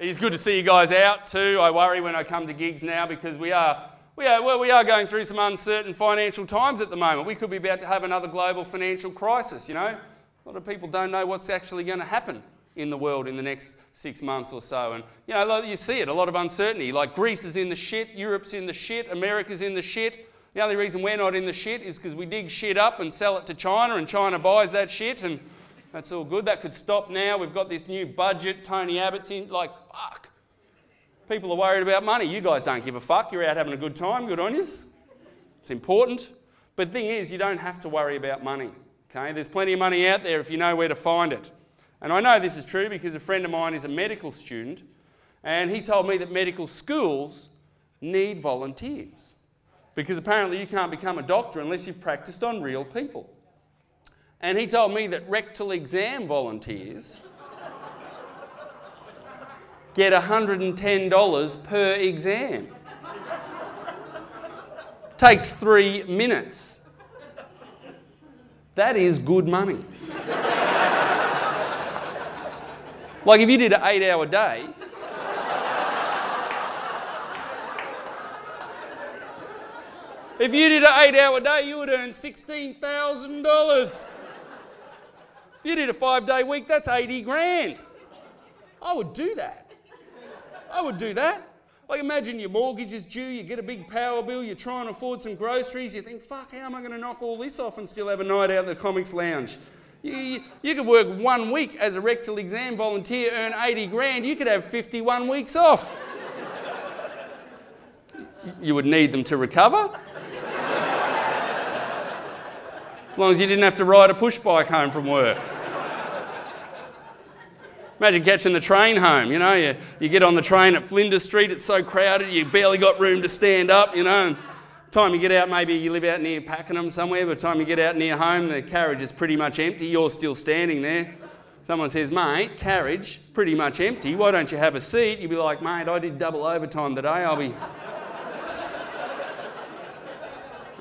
It is good to see you guys out too. I worry when I come to gigs now because we are going through some uncertain financial times at the moment. We could be about to have another global financial crisis, you know. A lot of people don't know what's actually going to happen in the world in the next 6 months or so. And, you know, you see it, a lot of uncertainty. Like Greece is in the shit, Europe's in the shit, America's in the shit. The only reason we're not in the shit is because we dig shit up and sell it to China and China buys that shit and that's all good. That could stop now. We've got this new budget. Tony Abbott's in, like, fuck. People are worried about money. You guys don't give a fuck. You're out having a good time. Good on yous. It's important. But the thing is, you don't have to worry about money, okay? There's plenty of money out there if you know where to find it. And I know this is true because a friend of mine is a medical student and he told me that medical schools need volunteers. Because apparently you can't become a doctor unless you've practiced on real people. And he told me that rectal exam volunteers get $110 per exam. Takes 3 minutes. That is good money. Like if you did an 8-hour day, if you did an 8-hour day, you would earn $16,000. If you did a 5-day week, that's 80 grand. I would do that. I would do that. Like imagine your mortgage is due, you get a big power bill, you're trying to afford some groceries, you think, fuck, how am I going to knock all this off and still have a night out at the comics lounge? You could work 1 week as a rectal exam volunteer, earn 80 grand, you could have 51 weeks off. You would need them to recover. As long as you didn't have to ride a push bike home from work. Imagine catching the train home, you know, you get on the train at Flinders Street, it's so crowded, you barely got room to stand up, you know, and by the time you get out, maybe you live out near Pakenham somewhere, by the time you get out near home, the carriage is pretty much empty, you're still standing there. Someone says, mate, carriage, pretty much empty, why don't you have a seat? You'd be like, mate, I did double overtime today, I'll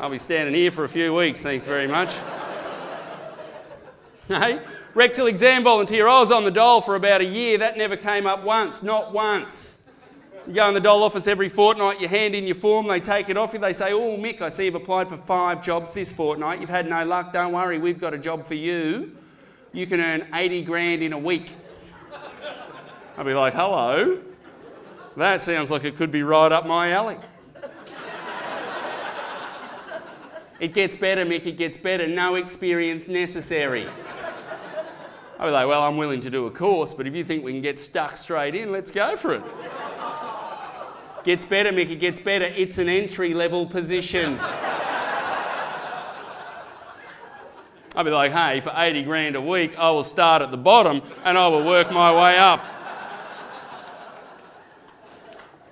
be standing here for a few weeks, thanks very much. Hey, rectal exam volunteer, I was on the dole for about a year, that never came up once, not once. You go in the dole office every fortnight, you hand in your form, they take it off you, they say, oh Mick, I see you've applied for 5 jobs this fortnight, you've had no luck, don't worry, we've got a job for you. You can earn 80 grand in a week. I'll be like, hello, that sounds like it could be right up my alley. It gets better, Mick, it gets better. No experience necessary. I'll be like, well, I'm willing to do a course, but if you think we can get stuck straight in, let's go for it. Gets better, Mick, it gets better. It's an entry-level position. I'll be like, hey, for 80 grand a week, I will start at the bottom and I will work my way up.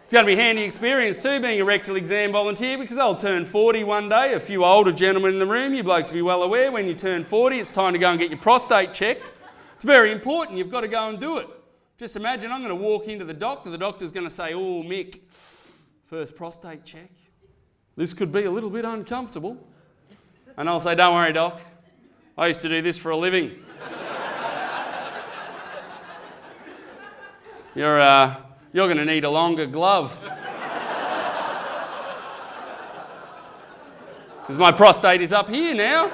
It's going to be handy experience too, being a rectal exam volunteer, because I'll turn 40 one day. A few older gentlemen in the room, you blokes will be well aware, when you turn 40, it's time to go and get your prostate checked. It's very important, you've got to go and do it. Just imagine I'm going to walk into the doctor's going to say, oh Mick, first prostate check. This could be a little bit uncomfortable. And I'll say, don't worry doc, I used to do this for a living. You're going to need a longer glove. Because my prostate is up here now.